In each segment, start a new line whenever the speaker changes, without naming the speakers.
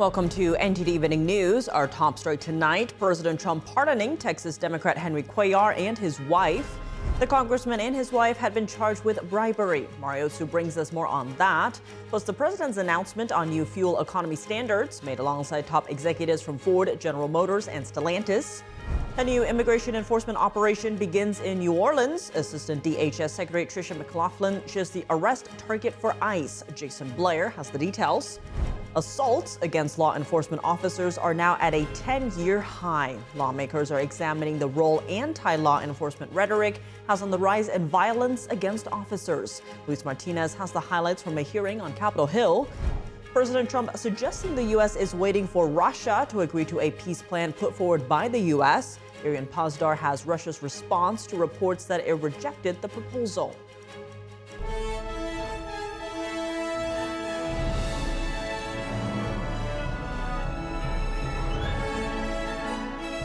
Welcome to NTD Evening News. Our top story tonight, President Trump pardoning Texas Democrat Henry Cuellar and his wife. The congressman and his wife had been charged with bribery. Mario Su brings us more on that. Plus, the president's announcement on new fuel economy standards made alongside top executives from Ford, General Motors, and Stellantis. A new immigration enforcement operation begins in New Orleans. Assistant DHS Secretary Tricia McLaughlin shares the arrest target for ICE. Jason Blair has the details. Assaults against law enforcement officers are now at a 10-year high. Lawmakers are examining the role anti-law enforcement rhetoric has on the rise in violence against officers. Luis Martinez has the highlights from a hearing on Capitol Hill. President Trump suggesting the U.S. is waiting for Russia to agree to a peace plan put forward by the U.S. Arian Pazdar has Russia's response to reports that it rejected the proposal.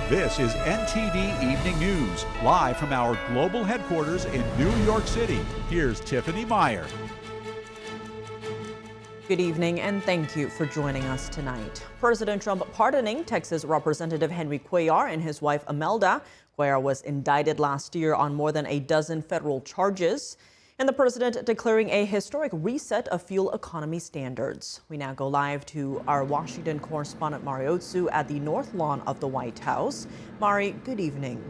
This is NTD Evening News, live from our global headquarters in New York City. Here's Tiffany Meyer.
Good evening and thank you for joining us tonight. President Trump pardoning Texas Representative Henry Cuellar and his wife Imelda. Cuellar was indicted last year on more than a dozen federal charges. And the president declaring a historic reset of fuel economy standards. We now go live to our Washington correspondent Mario Su at the North Lawn of the White House. Mari, good evening.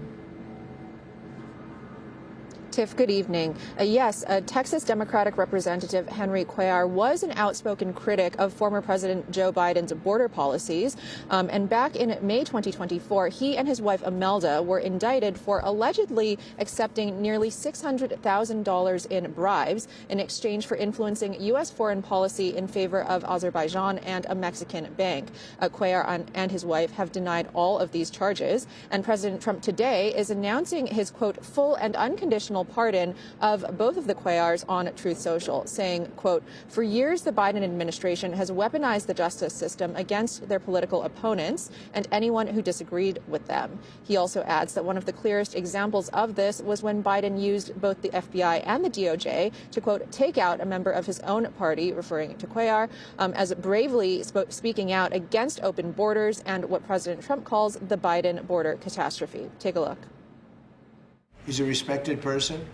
Tiff, good evening. Yes, Texas Democratic Representative Henry Cuellar was an outspoken critic of former President Joe Biden's border policies. And back in May 2024, he and his wife Imelda were indicted for allegedly accepting nearly $600,000 in bribes in exchange for influencing U.S. foreign policy in favor of Azerbaijan and a Mexican bank. Cuellar and his wife have denied all of these charges. And President Trump today is announcing his, quote, full and unconditional pardon of both of the Cuellars on Truth Social, saying, quote, for years the Biden administration has weaponized the justice system against their political opponents and anyone who disagreed with them. He also adds that one of the clearest examples of this was when Biden used both the FBI and the DOJ to, quote, take out a member of his own party, referring to Cuellar, as bravely speaking out against open borders and what President Trump calls the Biden border catastrophe. Take a look.
He's a respected person.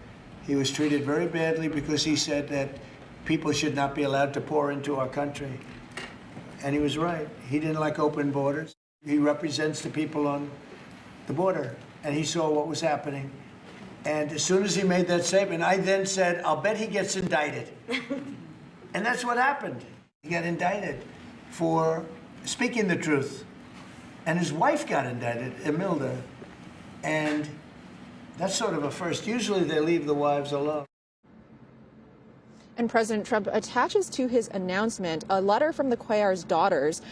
He was treated very badly because he said that people should not be allowed to pour into our country. And he was right. He didn't like open borders. He represents the people on the border, and he saw what was happening. And as soon as he made that statement, I then said, I'll bet he gets indicted. And that's what happened. He got indicted for speaking the truth. And his wife got indicted, Imelda. And that's sort of a first. Usually they leave the wives alone.
And President Trump attaches to his announcement a letter from the Cuellar's daughters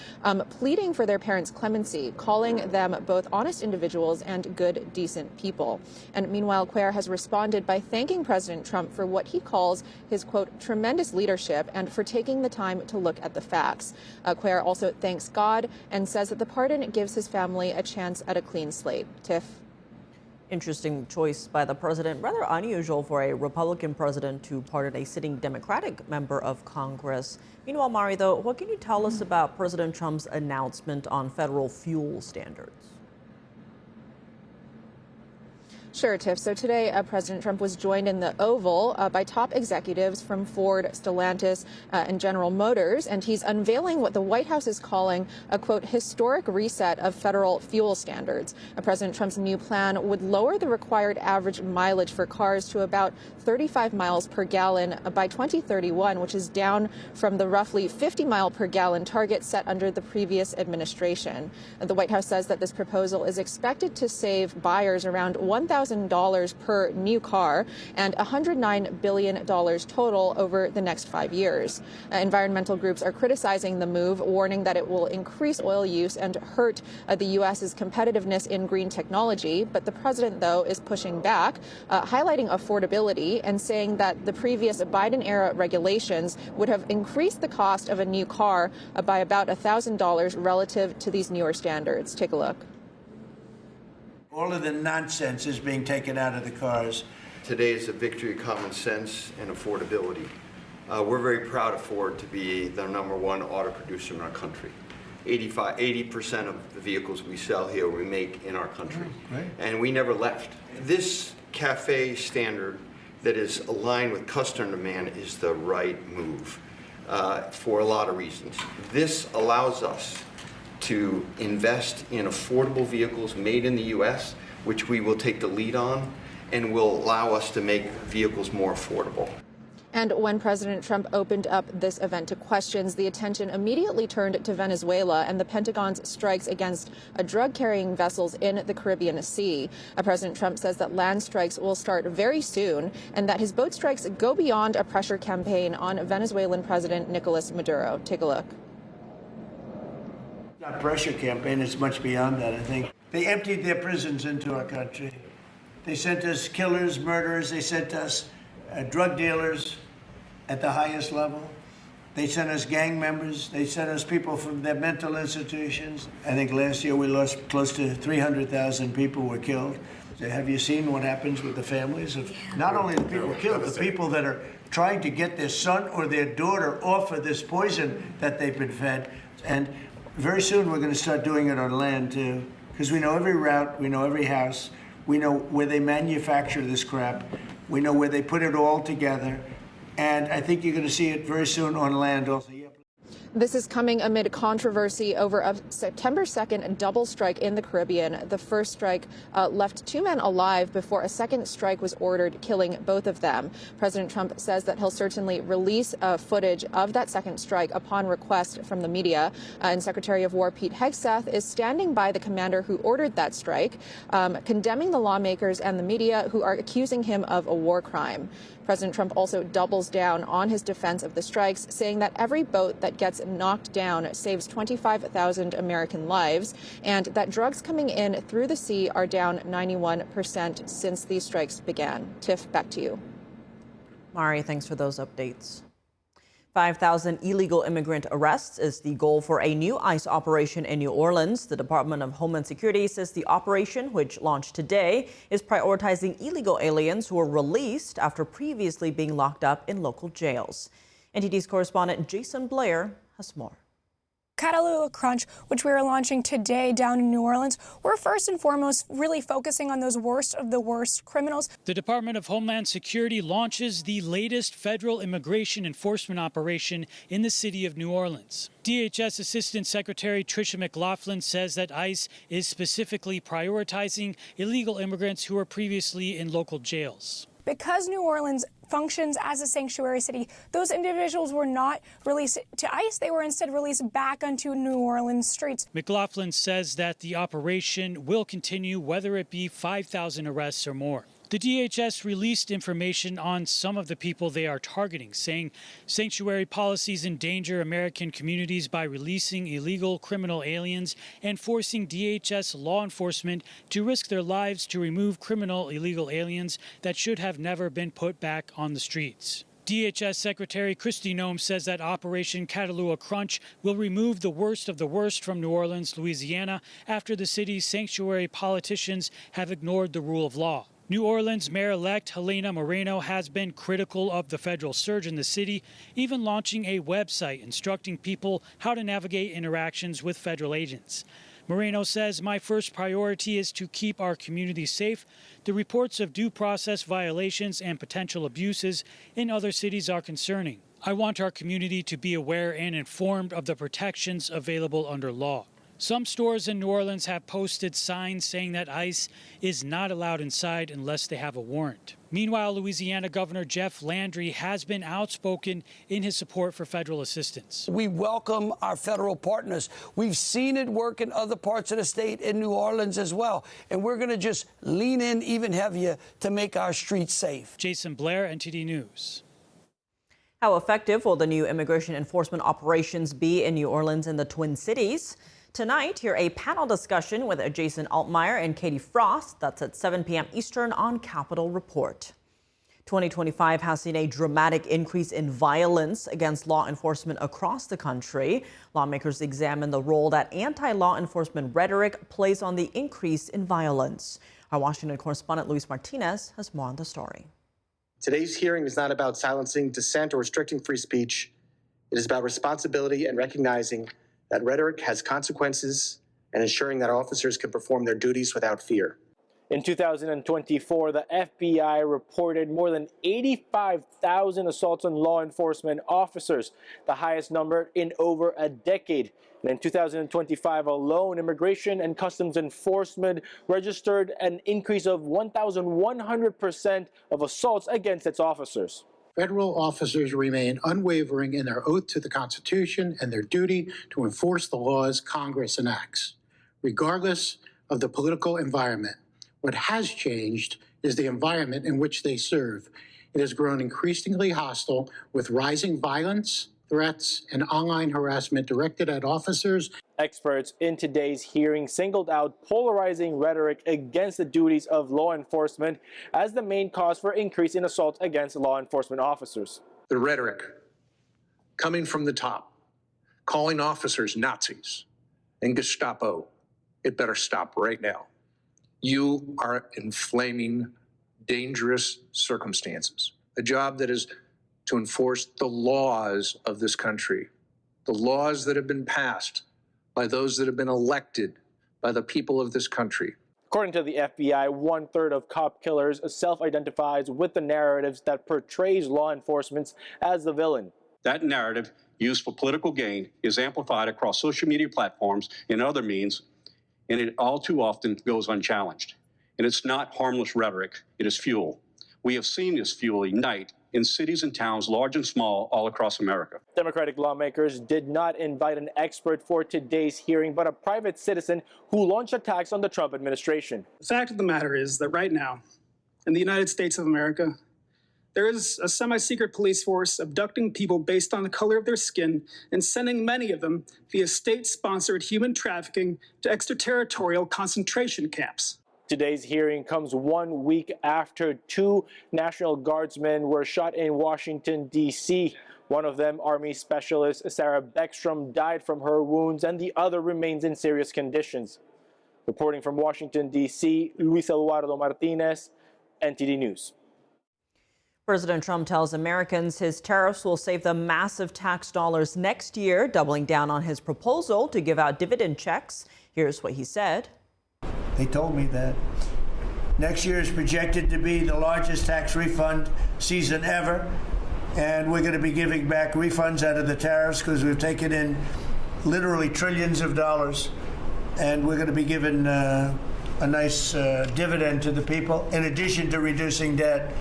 pleading for their parents' clemency, calling them both honest individuals and good, decent people. And meanwhile, Cuellar has responded by thanking President Trump for what he calls his, quote, tremendous leadership and for taking the time to look at the facts. Cuellar also thanks God and says that the pardon gives his family a chance at a clean slate. Tiff?
Interesting choice by the president. Rather unusual for a Republican president to pardon a sitting Democratic member of Congress. Meanwhile, Mari, though, what can you tell us about President Trump's announcement on federal fuel standards?
Sure, Tiff. So today, President Trump was joined in the Oval by top executives from Ford, Stellantis, and General Motors, and he's unveiling what the White House is calling a, quote, historic reset of federal fuel standards. President Trump's new plan would lower the required average mileage for cars to about 35 miles per gallon by 2031, which is down from the roughly 50 mile per gallon target set under the previous administration. The White House says that this proposal is expected to save buyers around $1,000 per new car and $109 billion total over the next 5 years. Environmental groups are criticizing the move, warning that it will increase oil use and hurt the U.S.'s competitiveness in green technology. But the president, though, is pushing back, highlighting affordability and saying that the previous Biden-era regulations would have increased the cost of a new car by about $1,000 relative to these newer standards. Take a look.
All of the nonsense is being taken out of the cars.
Today is a victory of common sense and affordability. We're very proud of Ford to be the #1 auto producer in our country. 80% of the vehicles we sell here we make in our country.
Right.
And we never left. This CAFE standard that is aligned with customer demand is the right move for a lot of reasons. This allows us to invest in affordable vehicles made in the U.S., which we will take the lead on, and will allow us to make vehicles more affordable.
And when President Trump opened up this event to questions, the attention immediately turned to Venezuela and the Pentagon's strikes against drug-carrying vessels in the Caribbean Sea. President Trump says that land strikes will start very soon and that his boat strikes go beyond a pressure campaign on Venezuelan President Nicolas Maduro. Take a look.
Not pressure campaign, it's much beyond that, I think. They emptied their prisons into our country. They sent us killers, murderers, they sent us drug dealers at the highest level. They sent us gang members. They sent us people from their mental institutions. I think last year we lost close to 300,000 people were killed. Have you seen what happens with the families of not only the people killed, the people that are trying to get their son or their daughter off of this poison that they've been fed? And very soon we're going to start doing it on land too, because we know every route, we know every house, we know where they manufacture this crap. We know where they put it all together, and I think you're going to see it very soon on land also.
This is coming amid controversy over a September 2nd double strike in the Caribbean. The first strike left 2 men alive before a second strike was ordered, killing both of them. President Trump says that he'll certainly release footage of that second strike upon request from the media. And Secretary of War Pete Hegseth is standing by the commander who ordered that strike, condemning the lawmakers and the media who are accusing him of a war crime. President Trump also doubles down on his defense of the strikes, saying that every boat that gets knocked down saves 25,000 American lives, and that drugs coming in through the sea are down 91% since these strikes began. Tiff, back to you.
Mari, thanks for those updates. 5,000 illegal immigrant arrests is the goal for a new ICE operation in New Orleans. The Department of Homeland Security says the operation, which launched today, is prioritizing illegal aliens who were released after previously being locked up in local jails. NTD's correspondent Jason Blair has more.
Catalua Crunch, which we are launching today down in New Orleans, we're first and foremost really focusing on those worst of the worst criminals.
The Department of Homeland Security launches the latest federal immigration enforcement operation in the city of New Orleans. DHS Assistant Secretary Tricia McLaughlin says that ICE is specifically prioritizing illegal immigrants who were previously in local jails.
Because New Orleans functions as a sanctuary city, those individuals were not released to ICE. They were instead released back onto New Orleans streets.
McLaughlin says that the operation will continue, whether it be 5,000 arrests or more. The DHS released information on some of the people they are targeting, saying sanctuary policies endanger American communities by releasing illegal criminal aliens and forcing DHS law enforcement to risk their lives to remove criminal illegal aliens that should have never been put back on the streets. DHS Secretary Kristi Noem says that Operation Catalua Crunch will remove the worst of the worst from New Orleans, Louisiana, after the city's sanctuary politicians have ignored the rule of law. New Orleans Mayor-elect Helena Moreno has been critical of the federal surge in the city, even launching a website instructing people how to navigate interactions with federal agents. Moreno says, "My first priority is to keep our community safe. The reports of due process violations and potential abuses in other cities are concerning. I want our community to be aware and informed of the protections available under law." Some stores in New Orleans have posted signs saying that ICE is not allowed inside unless they have a warrant. Meanwhile, Louisiana Governor Jeff Landry has been outspoken in his support for federal assistance.
We welcome our federal partners. We've seen it work in other parts of the state, in New Orleans as well. And we're going to just lean in even heavier to make our streets safe.
Jason Blair, NTD News.
How effective will the new immigration enforcement operations be in New Orleans and the Twin Cities? Tonight, hear a panel discussion with Jason Altmeyer and Katie Frost. That's at 7 p.m. Eastern on Capitol Report. 2025 has seen a dramatic increase in violence against law enforcement across the country. Lawmakers examine the role that anti-law enforcement rhetoric plays on the increase in violence. Our Washington correspondent Luis Martinez has more on the story.
Today's hearing is not about silencing dissent or restricting free speech. It is about responsibility and recognizing that rhetoric has consequences and ensuring that officers can perform their duties without fear.
In 2024, the FBI reported more than 85,000 assaults on law enforcement officers, the highest number in over a decade. And in 2025 alone, Immigration and Customs Enforcement registered an increase of 1,100% of assaults against its officers.
Federal officers remain unwavering in their oath to the Constitution and their duty to enforce the laws Congress enacts, regardless of the political environment. What has changed is the environment in which they serve. It has grown increasingly hostile with rising violence, threats, and online harassment directed at officers.
Experts in today's hearing singled out polarizing rhetoric against the duties of law enforcement as the main cause for increase in assaults against law enforcement officers.
The rhetoric coming from the top, calling officers Nazis and Gestapo, it better stop right now. You are inflaming dangerous circumstances. A job that is to enforce the laws of this country, the laws that have been passed by those that have been elected by the people of this country.
According to the FBI, 1/3 of cop killers self-identifies with the narratives that portrays law enforcement as the villain.
That narrative, used for political gain, is amplified across social media platforms and other means, and it all too often goes unchallenged. And it's not harmless rhetoric, it is fuel. We have seen this fuel ignite in cities and towns, large and small, all across America.
Democratic lawmakers did not invite an expert for today's hearing, but a private citizen who launched attacks on the Trump administration.
The fact of the matter is that right now, in the United States of America, there is a semi-secret police force abducting people based on the color of their skin and sending many of them via state-sponsored human trafficking to extraterritorial concentration camps.
Today's hearing comes 1 week after 2 National Guardsmen were shot in Washington, D.C. One of them, Army Specialist Sarah Beckstrom, died from her wounds, and the other remains in serious conditions. Reporting from Washington, D.C., Luis Eduardo Martinez, NTD News.
President Trump tells Americans his tariffs will save them massive tax dollars next year, doubling down on his proposal to give out dividend checks. Here's what he said.
They told me that next year is projected to be the largest tax refund season ever, and we're going to be giving back refunds out of the tariffs because we've taken in literally trillions of dollars, and we're going to be giving a nice dividend to the people in addition to reducing debt.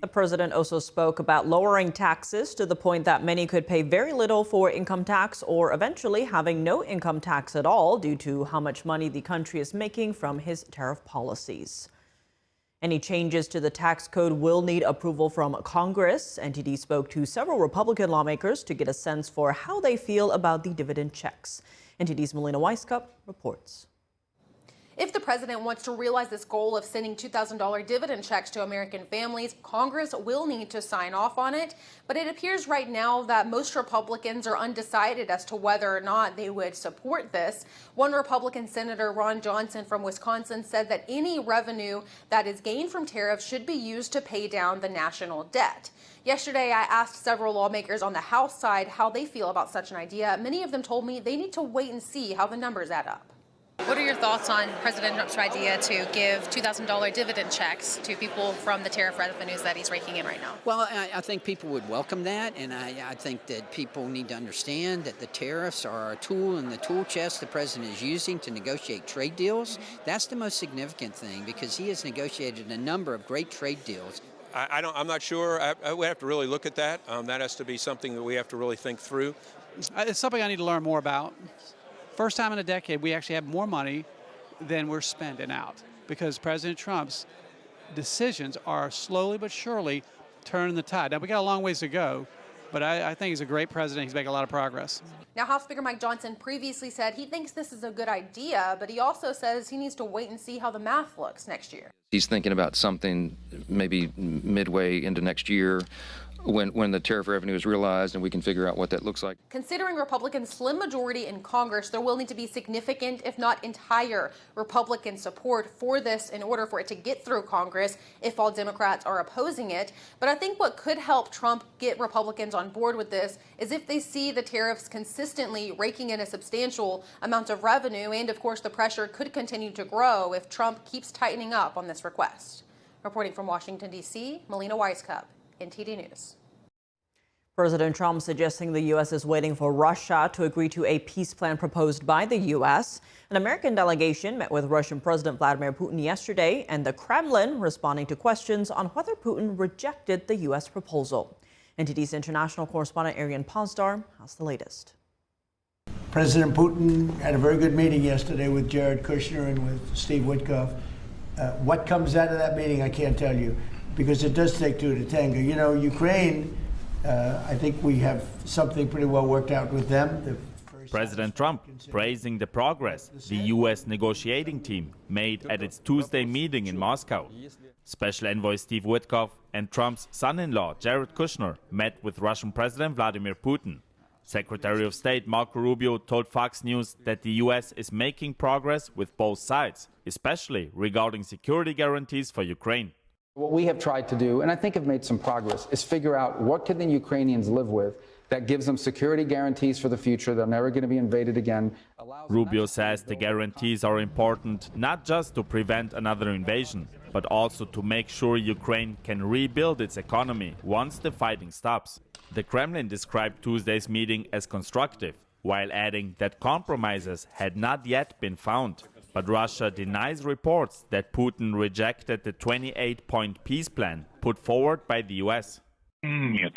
The president also spoke about lowering taxes to the point that many could pay very little for income tax or eventually having no income tax at all due to how much money the country is making from his tariff policies. Any changes to the tax code will need approval from Congress. NTD spoke to several Republican lawmakers to get a sense for how they feel about the dividend checks. NTD's Melina Weiskup reports.
If the president wants to realize this goal of sending $2,000 dividend checks to American families, Congress will need to sign off on it. But it appears right now that most Republicans are undecided as to whether or not they would support this. One Republican Senator, Ron Johnson from Wisconsin, said that any revenue that is gained from tariffs should be used to pay down the national debt. Yesterday, I asked several lawmakers on the House side how they feel about such an idea. Many of them told me they need to wait and see how the numbers add up.
What are your thoughts on President Trump's idea to give $2,000 dividend checks to people from the tariff revenues that he's raking in right now?
Well, I think people would welcome that, and I think that people need to understand that the tariffs are a tool in the tool chest the president is using to negotiate trade deals. That's the most significant thing because he has negotiated a number of great trade deals.
I'm not sure. I would have to really look at that. That has to be something that we have to really think through.
It's something I need to learn more about. First time in a decade, we actually have more money than we're spending out because President Trump's decisions are slowly but surely turning the tide. Now, we got a long ways to go, but I think he's a great president. He's making a lot of progress.
Now, House Speaker Mike Johnson previously said he thinks this is a good idea, but he also says he needs to wait and see how the math looks next year.
He's thinking about something maybe midway into next year when the tariff revenue is realized and we can figure out what that looks like.
Considering Republicans' slim majority in Congress, there will need to be significant, if not entire, Republican support for this in order for it to get through Congress if all Democrats are opposing it. But I think what could help Trump get Republicans on board with this is if they see the tariffs consistently raking in a substantial amount of revenue, and of course the pressure could continue to grow if Trump keeps tightening up on this request. Reporting from Washington, D.C., Melina Weiskup, NTD News.
President Trump suggesting the U.S. is waiting for Russia to agree to a peace plan proposed by the U.S. An American delegation met with Russian President Vladimir Putin yesterday, and the Kremlin responding to questions on whether Putin rejected the U.S. proposal. NTD's international correspondent Arian Pozdar has the latest.
President Putin had a very good meeting yesterday with Jared Kushner and with Steve Witkoff. What comes out of that meeting, I can't tell you, because it does take two to tango. You know, Ukraine, I think we have something pretty well worked out with them.
President Trump praising the progress the U.S. negotiating team made at its Tuesday meeting in Moscow. Special Envoy Steve Witkoff and Trump's son-in-law Jared Kushner met with Russian President Vladimir Putin. Secretary of State Marco Rubio told Fox News that the U.S. is making progress with both sides, especially regarding security guarantees for Ukraine.
What we have tried to do, and I think have made some progress, is figure out what can the Ukrainians live with that gives them security guarantees for the future. They're never going to be invaded again.
Rubio says the guarantees are important not just to prevent another invasion, but also to make sure Ukraine can rebuild its economy once the fighting stops. The Kremlin described Tuesday's meeting as constructive, while adding that compromises had not yet been found. But Russia denies reports that Putin rejected the 28-point peace plan put forward by the U.S.
No,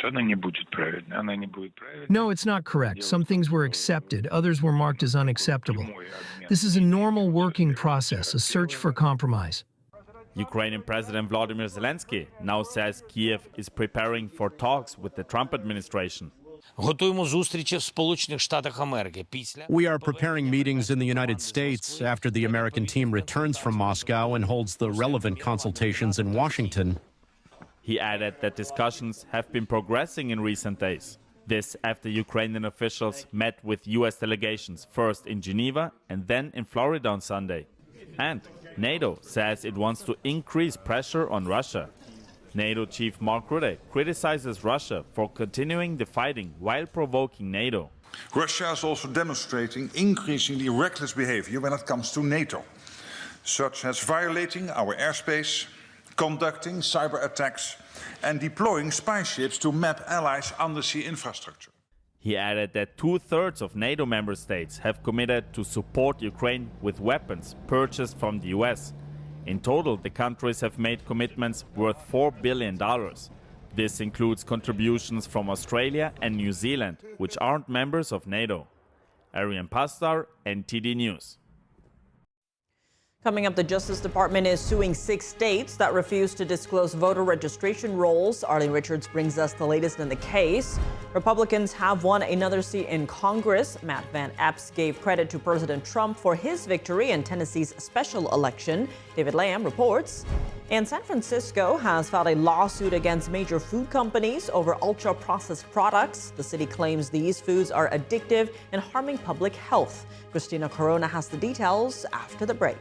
it's not correct. Some things were accepted, others were marked as unacceptable. This is a normal working process, a search for compromise.
Ukrainian President Volodymyr Zelensky now says Kiev is preparing for talks with the Trump administration.
We are preparing meetings in the United States after the American team returns from Moscow and holds the relevant consultations in Washington.
He added that discussions have been progressing in recent days. This after Ukrainian officials met with U.S. delegations first in Geneva and then in Florida on Sunday. And NATO says it wants to increase pressure on Russia. NATO chief Mark Rutte criticizes Russia for continuing the fighting while provoking NATO.
Russia is also demonstrating increasingly reckless behavior when it comes to NATO, such as violating our airspace, conducting cyber attacks, and deploying spy ships to map allies' undersea infrastructure.
He added that 2/3 of NATO member states have committed to support Ukraine with weapons purchased from the US. In total, the countries have made commitments worth $4 billion. This includes contributions from Australia and New Zealand, which aren't members of NATO. Arian Pastar, NTD News.
Coming up, the Justice Department is suing 6 states that refuse to disclose voter registration rolls. Arlene Richards brings us the latest in the case. Republicans have won another seat in Congress. Matt Van Epps gave credit to President Trump for his victory in Tennessee's special election. David Lamb reports. And San Francisco has filed a lawsuit against major food companies over ultra-processed products. The city claims these foods are addictive and harming public health. Christina Corona has the details after the break.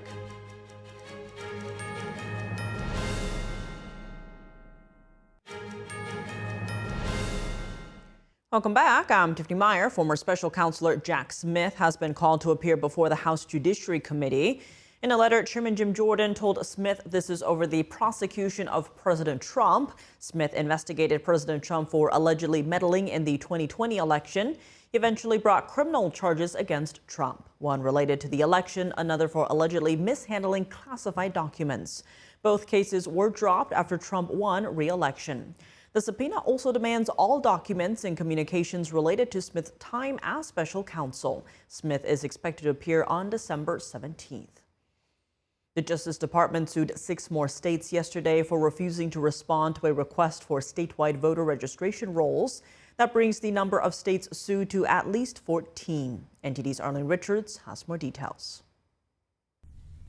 Welcome back. I'm Tiffany Meyer. Former Special Counselor Jack Smith has been called to appear before the House Judiciary Committee. In a letter, Chairman Jim Jordan told Smith this is over the prosecution of President Trump. Smith investigated President Trump for allegedly meddling in the 2020 election. He eventually brought criminal charges against Trump, one related to the election, another for allegedly mishandling classified documents. Both cases were dropped after Trump won re-election. The subpoena also demands all documents and communications related to Smith's time as special counsel. Smith is expected to appear on December 17th. The Justice Department sued 6 more states yesterday for refusing to respond to a request for statewide voter registration rolls. That brings the number of states sued to at least 14. NTD's Arlene Richards has more details.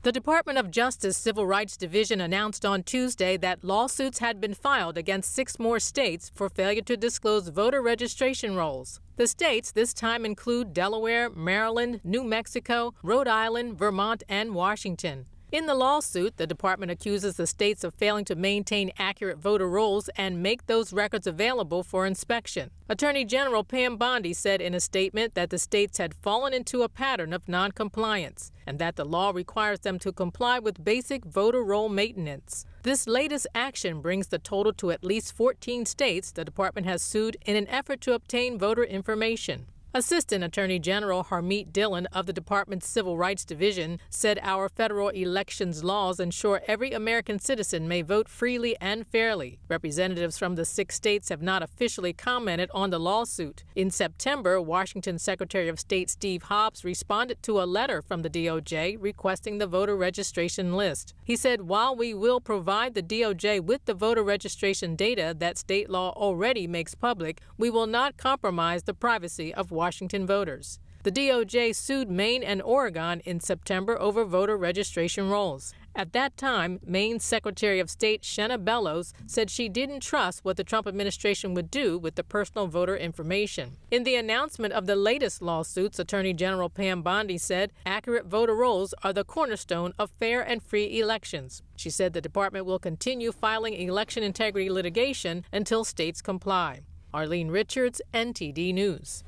The Department of Justice Civil Rights Division announced on Tuesday that lawsuits had been filed against 6 more states for failure to disclose voter registration rolls. The states this time include Delaware, Maryland, New Mexico, Rhode Island, Vermont, and Washington. In the lawsuit, the department accuses the states of failing to maintain accurate voter rolls and make those records available for inspection. Attorney General Pam Bondi said in a statement that the states had fallen into a pattern of noncompliance and that the law requires them to comply with basic voter roll maintenance. This latest action brings the total to at least 14 states the department has sued in an effort to obtain voter information. Assistant Attorney General Harmeet Dillon of the department's Civil Rights Division said our federal elections laws ensure every American citizen may vote freely and fairly. Representatives from the 6 states have not officially commented on the lawsuit. In September, Washington Secretary of State Steve Hobbs responded to a letter from the DOJ requesting the voter registration list. He said, while we will provide the DOJ with the voter registration data that state law already makes public, we will not compromise the privacy of Washington voters. The DOJ sued Maine and Oregon in September over voter registration rolls. At that time, Maine's Secretary of State Shenna Bellows said she didn't trust what the Trump administration would do with the personal voter information. In the announcement of the latest lawsuits, Attorney General Pam Bondi said accurate voter rolls are the cornerstone of fair and free elections. She said the department will continue filing election integrity litigation until states comply. Arlene Richards, NTD News.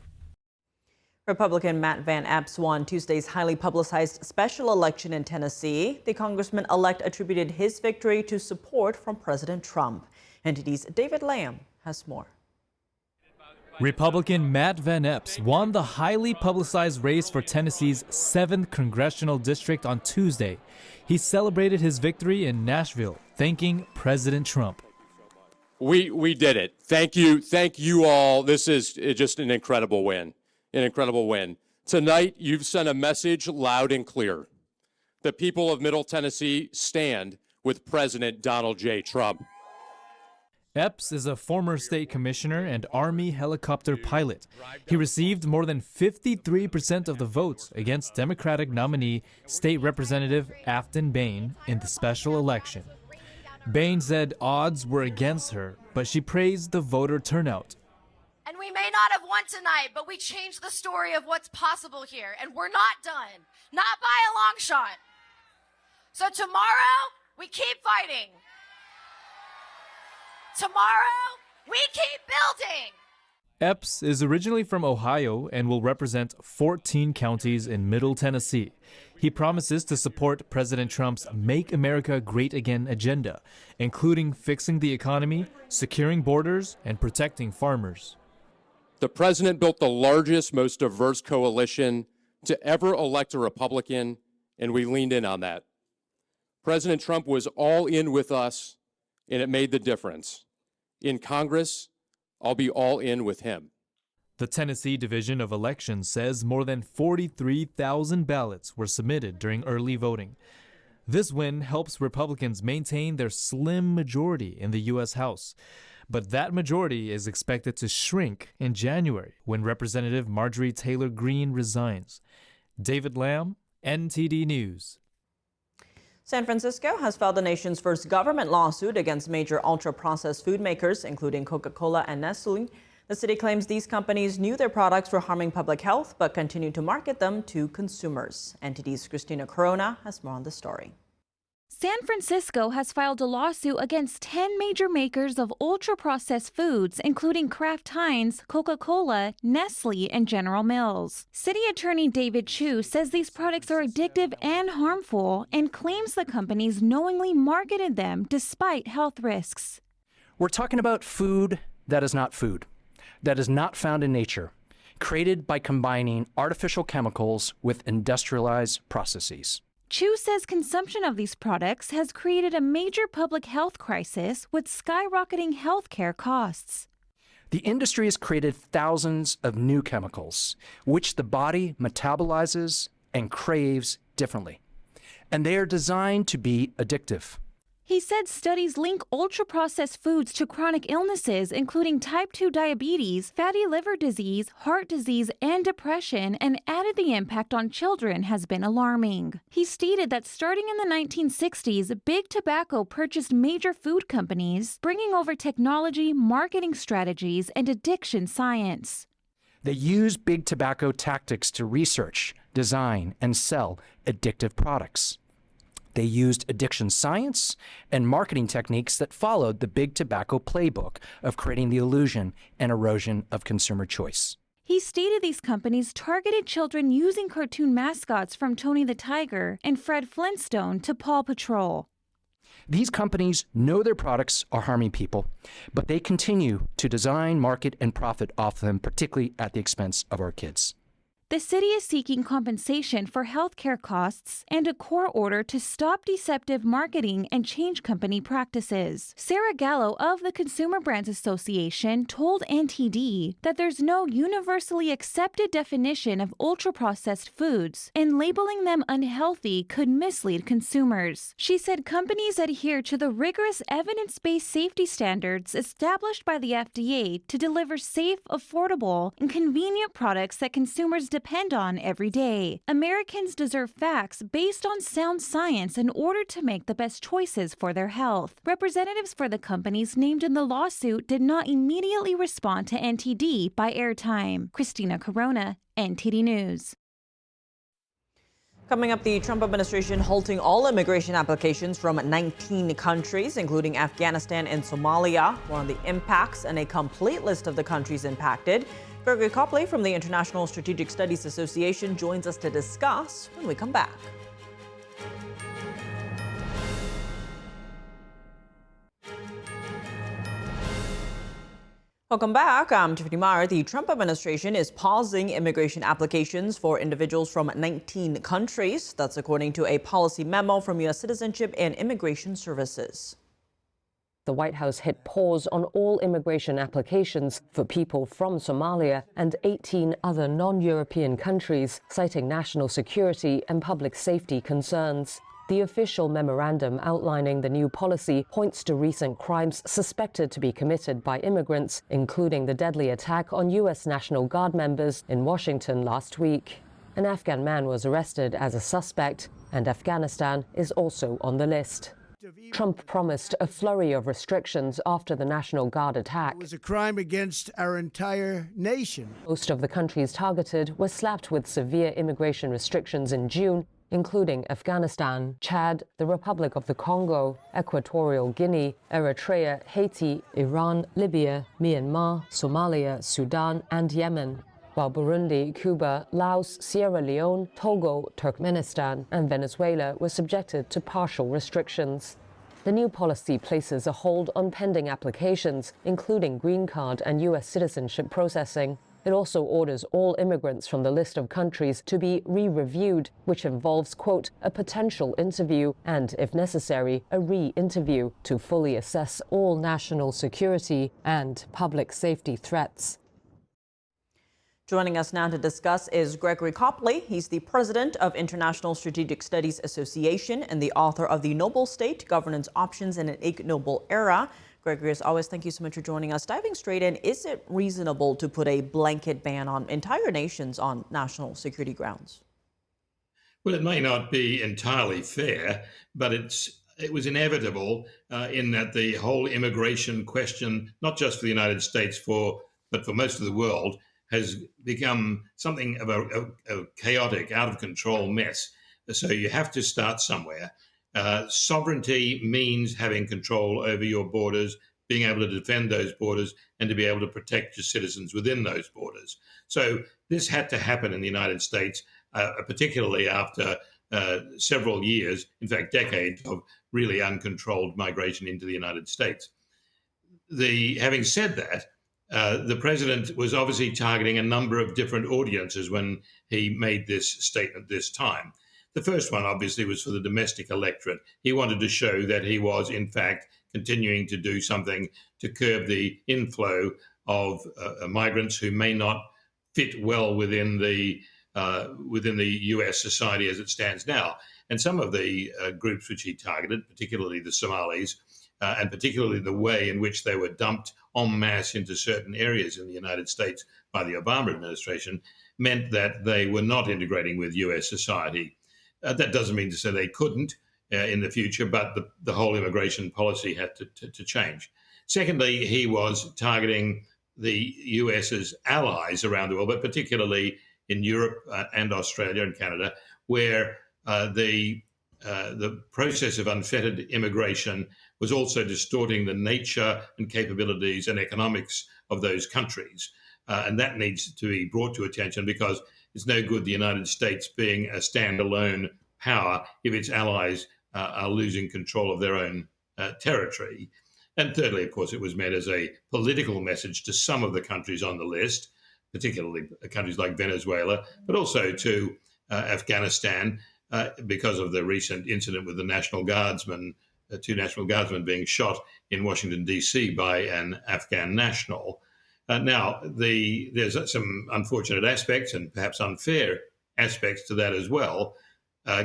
Republican Matt Van Epps won Tuesday's highly publicized special election in Tennessee. The congressman-elect attributed his victory to support from President Trump. NTD's David Lamb has more.
Republican Matt Van Epps won the highly publicized race for Tennessee's 7th congressional district on Tuesday. He celebrated his victory in Nashville, thanking President Trump.
We did it. Thank you all. This is just an incredible win. An incredible win. Tonight, you've sent a message loud and clear. The people of Middle Tennessee stand with President Donald J. Trump.
Epps is a former state commissioner and Army helicopter pilot. He received more than 53% of the votes against Democratic nominee State Representative Afton Bain in the special election. Bain said odds were against her, but she praised the voter turnout.
And we may not have won tonight, but we changed the story of what's possible here. And we're not done. Not by a long shot. So tomorrow, we keep fighting. Tomorrow, we keep building.
Epps is originally from Ohio and will represent 14 counties in Middle Tennessee. He promises to support President Trump's Make America Great Again agenda, including fixing the economy, securing borders, and protecting farmers.
The president built the largest, most diverse coalition to ever elect a Republican, and we leaned in on that. President Trump was all in with us, and it made the difference. In Congress, I'll be all in with him.
The Tennessee Division of Elections says more than 43,000 ballots were submitted during early voting. This win helps Republicans maintain their slim majority in the U.S. House. But that majority is expected to shrink in January when Representative Marjorie Taylor Greene resigns. David Lamb, NTD News.
San Francisco has filed the nation's first government lawsuit against major ultra-processed food makers, including Coca-Cola and Nestle. The city claims these companies knew their products were harming public health, but continue to market them to consumers. NTD's Christina Corona has more on the story.
San Francisco has filed a lawsuit against 10 major makers of ultra-processed foods, including Kraft Heinz, Coca-Cola, Nestle, and General Mills. City Attorney David Chu says these products are addictive and harmful and claims the companies knowingly marketed them despite health risks.
We're talking about food that is not food, that is not found in nature, created by combining artificial chemicals with industrialized processes.
Chu says consumption of these products has created a major public health crisis with skyrocketing healthcare costs.
The industry has created thousands of new chemicals, which the body metabolizes and craves differently. And they are designed to be addictive.
He said studies link ultra-processed foods to chronic illnesses, including type 2 diabetes, fatty liver disease, heart disease, and depression, and added the impact on children has been alarming. He stated that starting in the 1960s, Big Tobacco purchased major food companies, bringing over technology, marketing strategies, and addiction science.
They use Big Tobacco tactics to research, design, and sell addictive products. They used addiction science and marketing techniques that followed the Big Tobacco playbook of creating the illusion and erosion of consumer choice.
He stated these companies targeted children using cartoon mascots from Tony the Tiger and Fred Flintstone to Paw Patrol.
These companies know their products are harming people, but they continue to design, market, and profit off them, particularly at the expense of our kids.
The city is seeking compensation for health care costs and a court order to stop deceptive marketing and change company practices. Sarah Gallo of the Consumer Brands Association told NTD that there's no universally accepted definition of ultra-processed foods, and labeling them unhealthy could mislead consumers. She said companies adhere to the rigorous evidence-based safety standards established by the FDA to deliver safe, affordable, and convenient products that consumers depend on every day. Americans deserve facts based on sound science in order to make the best choices for their health. Representatives for the companies named in the lawsuit did not immediately respond to NTD by airtime. Christina Corona, NTD News.
Coming up, the Trump administration halting all immigration applications from 19 countries, including Afghanistan and Somalia. More on the impacts and a complete list of the countries impacted. Gregory Copley from the International Strategic Studies Association joins us to discuss when we come back. Welcome back. I'm Tiffany Meyer. The Trump administration is pausing immigration applications for individuals from 19 countries. That's according to a policy memo from U.S. Citizenship and Immigration Services.
The White House hit pause on all immigration applications for people from Somalia and 18 other non-European countries, citing national security and public safety concerns. The official memorandum outlining the new policy points to recent crimes suspected to be committed by immigrants, including the deadly attack on U.S. National Guard members in Washington last week. An Afghan man was arrested as a suspect, and Afghanistan is also on the list. Trump promised a flurry of restrictions after the National Guard attack.
It was a crime against our entire nation.
Most of the countries targeted were slapped with severe immigration restrictions in June, including Afghanistan, Chad, the Republic of the Congo, Equatorial Guinea, Eritrea, Haiti, Iran, Libya, Myanmar, Somalia, Sudan, and Yemen, while Burundi, Cuba, Laos, Sierra Leone, Togo, Turkmenistan, and Venezuela were subjected to partial restrictions. The new policy places a hold on pending applications, including green card and U.S. citizenship processing. It also orders all immigrants from the list of countries to be re-reviewed, which involves, quote, a potential interview and, if necessary, a re-interview to fully assess all national security and public safety threats.
Joining us now to discuss is Gregory Copley. He's the president of International Strategic Studies Association and the author of The Noble State, Governance Options in an Ignoble Era. Gregory, as always, thank you so much for joining us. Diving straight in, is it reasonable to put a blanket ban on entire nations on national security grounds?
Well, it may not be entirely fair, but it was inevitable in that the whole immigration question, not just for the United States, but for most of the world, has become something of a chaotic, out of control mess. So you have to start somewhere. Sovereignty means having control over your borders, being able to defend those borders, and to be able to protect your citizens within those borders. So this had to happen in the United States, particularly after several years, in fact, decades of really uncontrolled migration into the United States. Having said that, the president was obviously targeting a number of different audiences when he made this statement this time. The first one, obviously, was for the domestic electorate. He wanted to show that he was, in fact, continuing to do something to curb the inflow of migrants who may not fit well within the U.S. society as it stands now. And some of the groups which he targeted, particularly the Somalis, and particularly the way in which they were dumped en masse into certain areas in the United States by the Obama administration, meant that they were not integrating with US society. That doesn't mean to say they couldn't in the future, but the whole immigration policy had to change. Secondly, he was targeting the US's allies around the world, but particularly in Europe and Australia and Canada, where the process of unfettered immigration was also distorting the nature and capabilities and economics of those countries. And that needs to be brought to attention, because it's no good the United States being a standalone power if its allies are losing control of their own territory. And thirdly, of course, it was meant as a political message to some of the countries on the list, particularly countries like Venezuela, but also to Afghanistan, because of the recent incident with the National Guardsmen, two National Guardsmen being shot in Washington, D.C. by an Afghan national. Now, there's some unfortunate aspects and perhaps unfair aspects to that as well,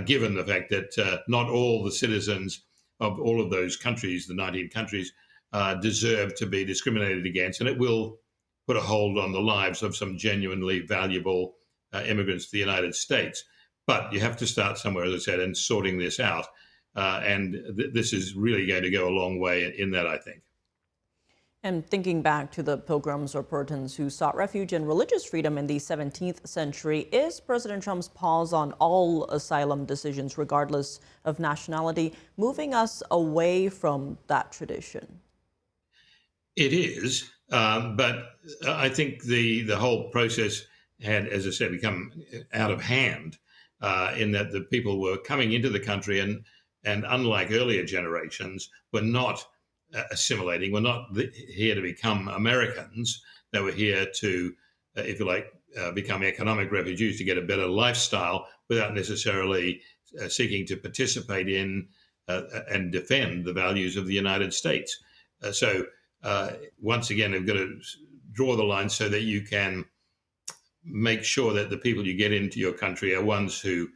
given the fact that not all the citizens of all of those countries, the 19 countries, deserve to be discriminated against, and it will put a hold on the lives of some genuinely valuable immigrants to the United States. But you have to start somewhere, as I said, and sorting this out. And this is really going to go a long way in that, I think.
And thinking back to the Pilgrims or Puritans who sought refuge and religious freedom in the 17th century, is President Trump's pause on all asylum decisions, regardless of nationality, moving us away from that tradition?
It is, but I think the whole process had, as I said, become out of hand in that the people were coming into the country and unlike earlier generations, were not assimilating, were not here to become Americans. They were here to, if you like, become economic refugees, to get a better lifestyle without necessarily seeking to participate in and defend the values of the United States. So once again, they've got to draw the line so that you can make sure that the people you get into your country are ones who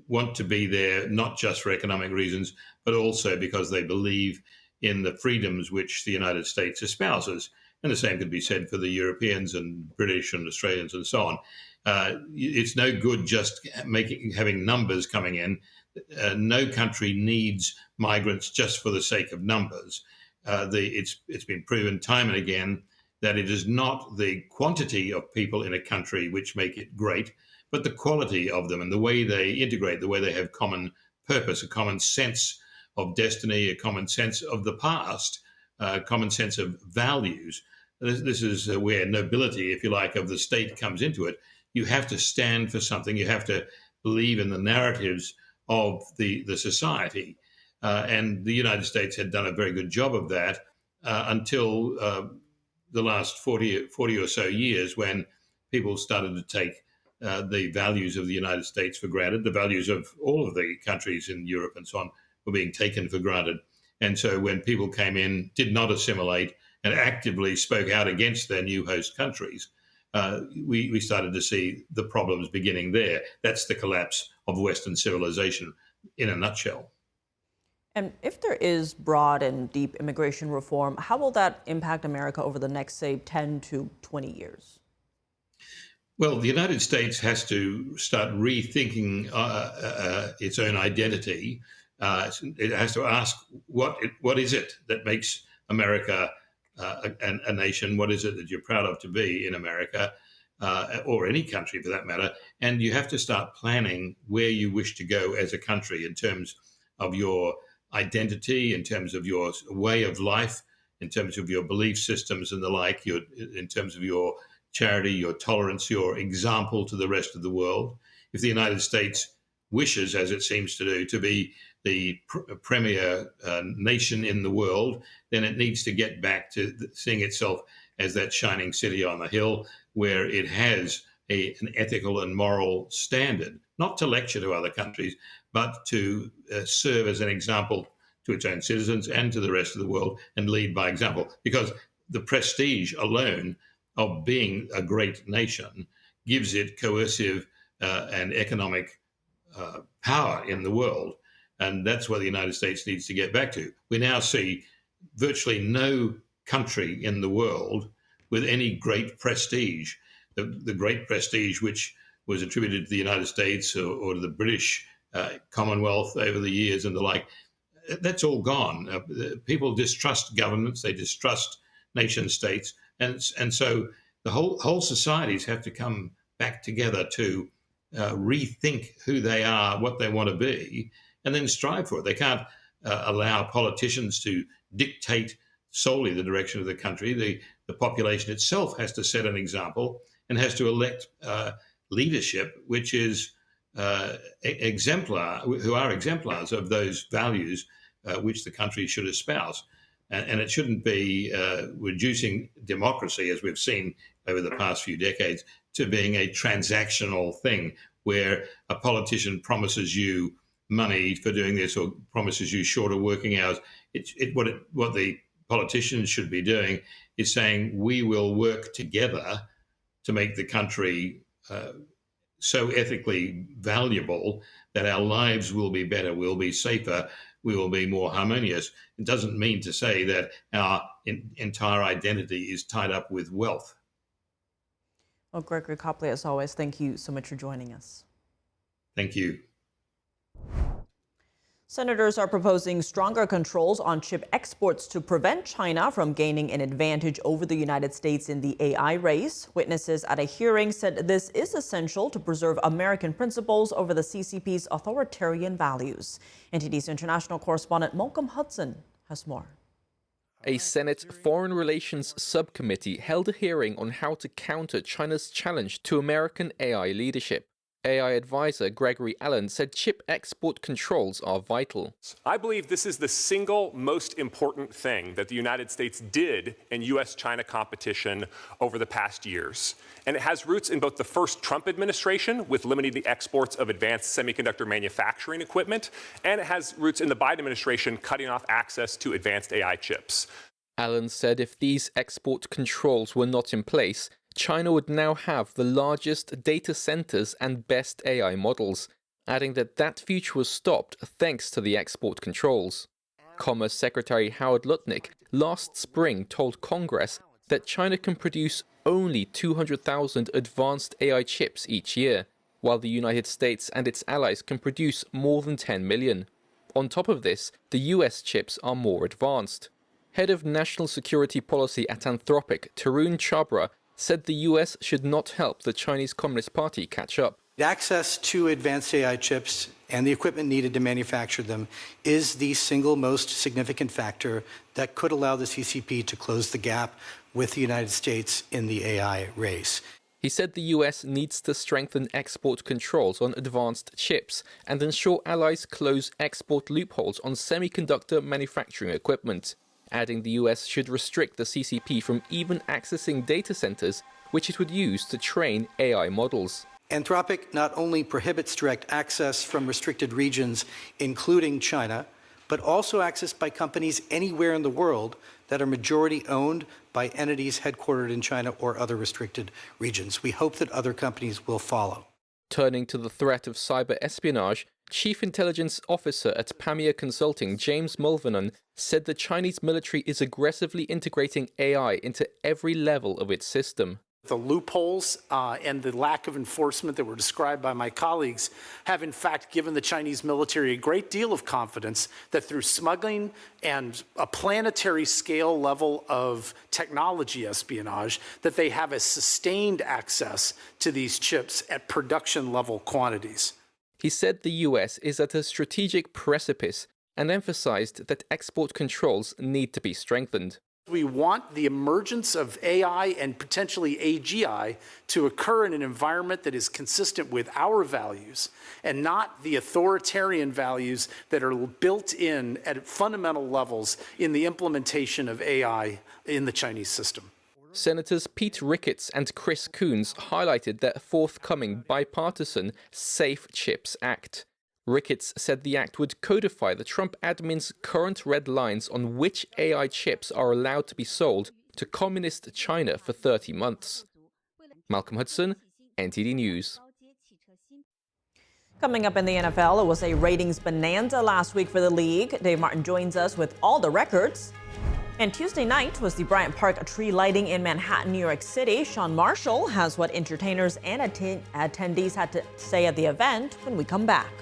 want to be there, not just for economic reasons, but also because they believe in the freedoms which the United States espouses. And the same could be said for the Europeans and British and Australians and so on. It's no good just having numbers coming in. No country needs migrants just for the sake of numbers. It's been proven time and again that it is not the quantity of people in a country which make it great, but the quality of them and the way they integrate, the way they have common purpose, a common sense of destiny, a common sense of the past, a common sense of values. This is where nobility, if you like, of the state comes into it. You have to stand for something. You have to believe in the narratives of the society. And the United States had done a very good job of that until the last 40 or so years, when people started to take the values of the United States for granted. The values of all of the countries in Europe and so on were being taken for granted. And so when people came in, did not assimilate, and actively spoke out against their new host countries, we started to see the problems beginning there. That's the collapse of Western civilization in a nutshell.
And if there is broad and deep immigration reform, how will that impact America over the next, say, 10 to 20 years?
Well, the United States has to start rethinking its own identity. It has to ask, what is it that makes America a nation? What is it that you're proud of to be in America, or any country for that matter? And you have to start planning where you wish to go as a country in terms of your identity, in terms of your way of life, in terms of your belief systems and the like, in terms of your charity, your tolerance, your example to the rest of the world. If the United States wishes, as it seems to do, to be the premier nation in the world, then it needs to get back to seeing itself as that shining city on the hill, where it has an ethical and moral standard, not to lecture to other countries, but to serve as an example to its own citizens and to the rest of the world, and lead by example. Because the prestige alone of being a great nation gives it coercive and economic power in the world. And that's what the United States needs to get back to. We now see virtually no country in the world with any great prestige. The great prestige which was attributed to the United States or to the British Commonwealth over the years and the like, that's all gone. People distrust governments, they distrust nation states, and so the whole societies have to come back together to rethink who they are, what they want to be, and then strive for it. They can't allow politicians to dictate solely the direction of the country. The population itself has to set an example and has to elect leadership which is exemplar, who are exemplars of those values which the country should espouse. And it shouldn't be reducing democracy, as we've seen over the past few decades, to being a transactional thing where a politician promises you money for doing this or promises you shorter working hours. What the politicians should be doing is saying, we will work together to make the country so ethically valuable that our lives will be better, we'll be safer, we will be more harmonious. It doesn't mean to say that our entire identity is tied up with wealth.
Well, Gregory Copley, as always, thank you so much for joining us.
Thank you.
Senators are proposing stronger controls on chip exports to prevent China from gaining an advantage over the United States in the AI race. Witnesses at a hearing said this is essential to preserve American principles over the CCP's authoritarian values. NTD's international correspondent Malcolm Hudson has more.
A Senate Foreign Relations Subcommittee held a hearing on how to counter China's challenge to American AI leadership. AI advisor Gregory Allen said chip export controls are vital.
I believe this is the single most important thing that the United States did in U.S.-China competition over the past years. And it has roots in both the first Trump administration, with limiting the exports of advanced semiconductor manufacturing equipment, and it has roots in the Biden administration cutting off access to advanced AI chips.
Allen said if these export controls were not in place, China would now have the largest data centers and best AI models, adding that that future was stopped thanks to the export controls. Commerce Secretary Howard Lutnick last spring told Congress that China can produce only 200,000 advanced AI chips each year, while the United States and its allies can produce more than 10 million. On top of this, the US chips are more advanced. Head of National Security Policy at Anthropic, Tarun Chhabra, said the US should not help the Chinese Communist Party catch up.
Access to advanced AI chips and the equipment needed to manufacture them is the single most significant factor that could allow the CCP to close the gap with the United States in the AI race.
He said the US needs to strengthen export controls on advanced chips and ensure allies close export loopholes on semiconductor manufacturing equipment, adding the US should restrict the CCP from even accessing data centers which it would use to train AI models.
Anthropic not only prohibits direct access from restricted regions, including China, but also access by companies anywhere in the world that are majority owned by entities headquartered in China or other restricted regions. We hope that other companies will follow.
Turning to the threat of cyber espionage, Chief Intelligence Officer at Pamir Consulting, James Mulvanon, said the Chinese military is aggressively integrating AI into every level of its system.
The loopholes and the lack of enforcement that were described by my colleagues have in fact given the Chinese military a great deal of confidence that through smuggling and a planetary scale level of technology espionage, that they have a sustained access to these chips at production level quantities.
He said the US is at a strategic precipice and emphasized that export controls need to be strengthened.
We want the emergence of AI and potentially AGI to occur in an environment that is consistent with our values and not the authoritarian values that are built in at fundamental levels in the implementation of AI in the Chinese system.
Senators Pete Ricketts and Chris Coons highlighted their forthcoming bipartisan Safe Chips Act. Ricketts said the act would codify the Trump admin's current red lines on which AI chips are allowed to be sold to communist China for 30 months. Malcolm Hudson, NTD News.
Coming up in the NFL, it was a ratings bonanza last week for the league. Dave Martin joins us with all the records. And Tuesday night was the Bryant Park tree lighting in Manhattan, New York City. Sean Marshall has what entertainers and attendees had to say at the event when we come back.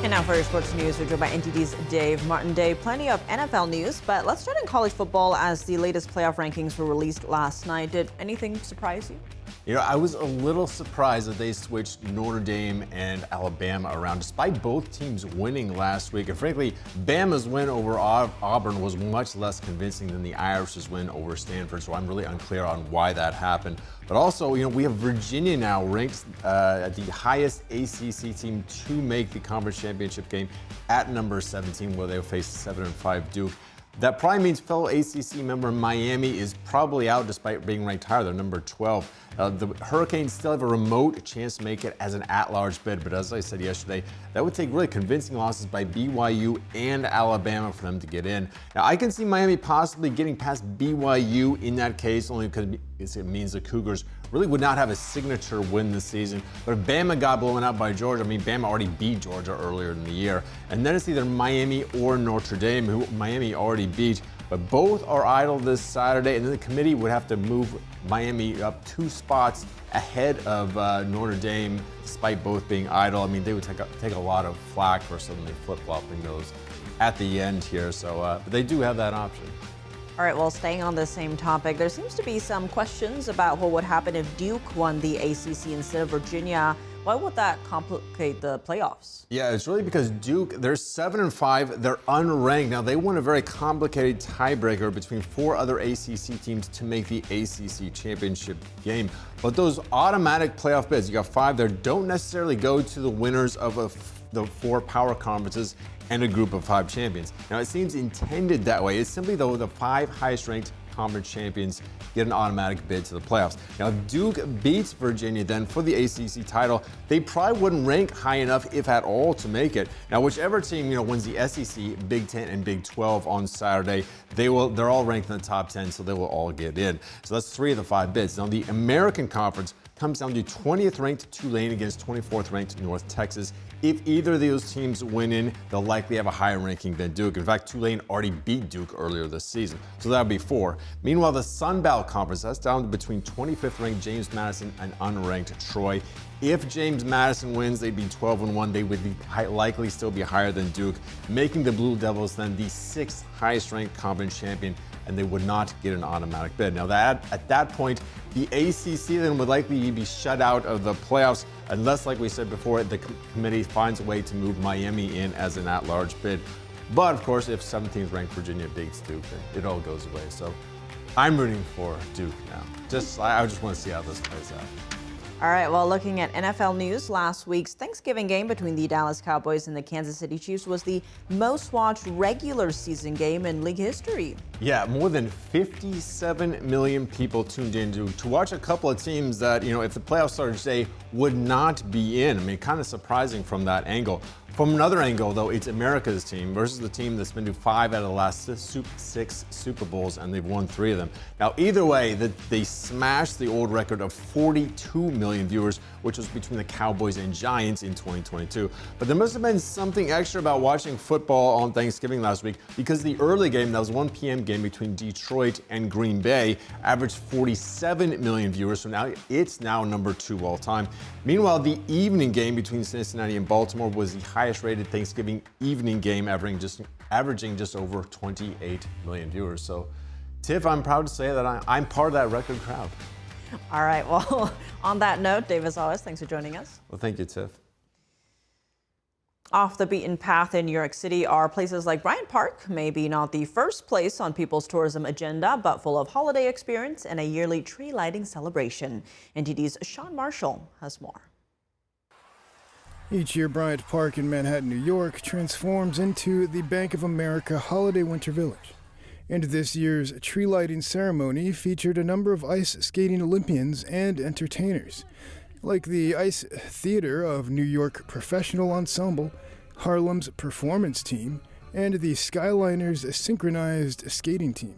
And now for your sports news, we're joined by NTD's Dave Martin. Dave, plenty of NFL news, but let's start in college football as the latest playoff rankings were released last night. Did anything surprise you?
You know, I was a little surprised that they switched Notre Dame and Alabama around, despite both teams winning last week. And frankly, Bama's win over Auburn was much less convincing than the Irish's win over Stanford, so I'm really unclear on why that happened. But also, you know, we have Virginia now ranked the highest ACC team to make the conference championship game at number 17, where they'll face 7-5 Duke. That probably means fellow ACC member Miami is probably out despite being ranked higher. They're number 12. The Hurricanes still have a remote chance to make it as an at-large bid, but as I said yesterday, that would take really convincing losses by BYU and Alabama for them to get in. Now, I can see Miami possibly getting past BYU in that case, only because it means the Cougars really would not have a signature win this season. But if Bama got blown out by Georgia, I mean, Bama already beat Georgia earlier in the year. And then it's either Miami or Notre Dame, who Miami already beat. But both are idle this Saturday, and then the committee would have to move Miami up 2 spots ahead of Notre Dame, despite both being idle. I mean, they would take a lot of flack for suddenly flip-flopping those at the end here. So but they do have that option.
All right, well, staying on the same topic, there seems to be some questions about what would happen if Duke won the ACC instead of Virginia. Why would that complicate the playoffs?
Yeah, it's really because Duke, they're 7-5, they're unranked. Now, they won a very complicated tiebreaker between 4 other ACC teams to make the ACC championship game. But those automatic playoff bids, you got 5 there, don't necessarily go to the winners of the 4 power conferences and a group of 5 champions. Now, it seems intended that way. It's simply, though, the 5 highest ranked conference champions get an automatic bid to the playoffs. Now, if Duke beats Virginia then for the ACC title, they probably wouldn't rank high enough, if at all, to make it. Now, whichever team, you know, wins the SEC, Big 10, and Big 12 on Saturday, they're all ranked in the top 10, so they will all get in. So that's 3 of the 5 bids. Now, the American Conference comes down to 20th ranked Tulane against 24th ranked North Texas. If either of those teams win in, they'll likely have a higher ranking than Duke. In fact, Tulane already beat Duke earlier this season, so that would be 4. Meanwhile, the Sun Belt Conference, that's down to between 25th ranked James Madison and unranked Troy. If James Madison wins, they'd be 12-1. They would be likely still be higher than Duke, making the Blue Devils then the 6th highest ranked conference champion, and they would not get an automatic bid. Now, at that point, the ACC then would likely be shut out of the playoffs unless, like we said before, the committee finds a way to move Miami in as an at-large bid. But, of course, if 17th ranked Virginia beats Duke, then it all goes away. So I'm rooting for Duke now. I just want to see how this plays out.
All right, well, looking at NFL news, last week's Thanksgiving game between the Dallas Cowboys and the Kansas City Chiefs was the most watched regular season game in league history.
Yeah, more than 57 million people tuned in to watch a couple of teams that, you know, if the playoffs started today, would not be in. I mean, kind of surprising from that angle. From another angle, though, it's America's team versus the team that's been to 5 out of the last 6 Super Bowls, and they've won 3 of them. Now, either way, they smashed the old record of 42 million viewers, which was between the Cowboys and Giants in 2022. But there must have been something extra about watching football on Thanksgiving last week, because the early game, that was 1 p.m. game between Detroit and Green Bay, averaged 47 million viewers, so now it's number 2 all time. Meanwhile, the evening game between Cincinnati and Baltimore was the highest rated Thanksgiving evening game, averaging just over 28 million viewers. So, Tiff, I'm proud to say that I'm part of that record crowd.
All right, well, on that note, Dave, as always, thanks for joining us.
Well, thank you, Tiff.
Off the beaten path in New York City are places like Bryant Park, maybe not the first place on people's tourism agenda, but full of holiday experience and a yearly tree lighting celebration. NTD's Sean Marshall has more.
Each year, Bryant Park in Manhattan, New York, transforms into the Bank of America Holiday Winter Village.
And this year's tree lighting ceremony featured a number of ice skating Olympians and entertainers, like the Ice Theater of New York Professional Ensemble, Harlem's Performance Team, and the Skyliners Synchronized Skating Team.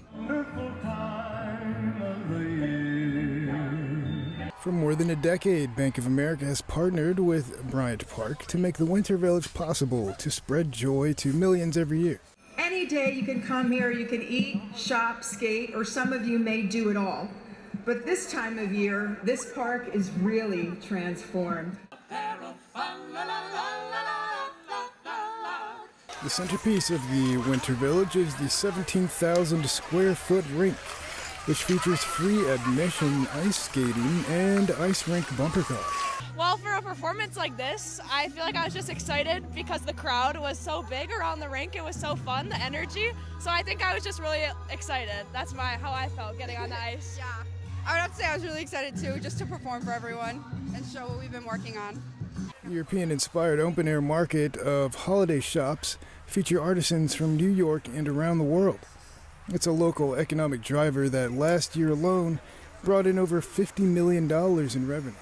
For more than a decade, Bank of America has partnered with Bryant Park to make the Winter Village possible to spread joy to millions every year.
Any day you can come here, you can eat, shop, skate, or some of you may do it all. But this time of year, this park is really transformed.
The centerpiece of the Winter Village is the 17,000 square foot rink, which features free admission ice skating and ice rink bumper cars.
Well, for a performance like this, I feel like I was just excited because the crowd was so big around the rink. It was so fun, the energy. So I think I was just really excited. That's how I felt getting on the ice.
Yeah, I would have to say I was really excited too, just to perform for everyone and show what we've been working on.
The European-inspired open-air market of holiday shops feature artisans from New York and around the world. It's a local economic driver that last year alone brought in over $50 million in revenue.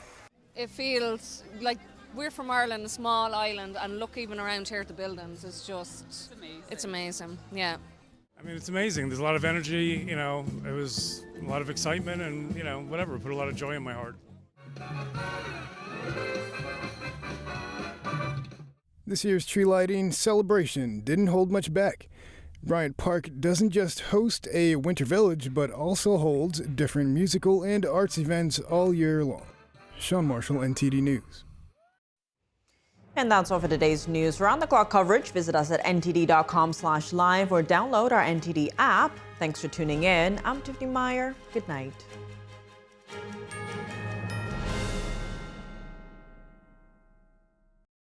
It feels like we're from Ireland, a small island, and look, even around here at the buildings, it's amazing, yeah.
I mean, it's amazing. There's a lot of energy, it was a lot of excitement and, whatever, put a lot of joy in my heart.
This year's tree lighting celebration didn't hold much back. Bryant Park doesn't just host a Winter Village, but also holds different musical and arts events all year long. Sean Marshall, NTD News.
And that's all for today's news. For on-the-clock coverage, visit us at ntd.com/live or download our NTD app. Thanks for tuning in. I'm Tiffany Meyer. Good night.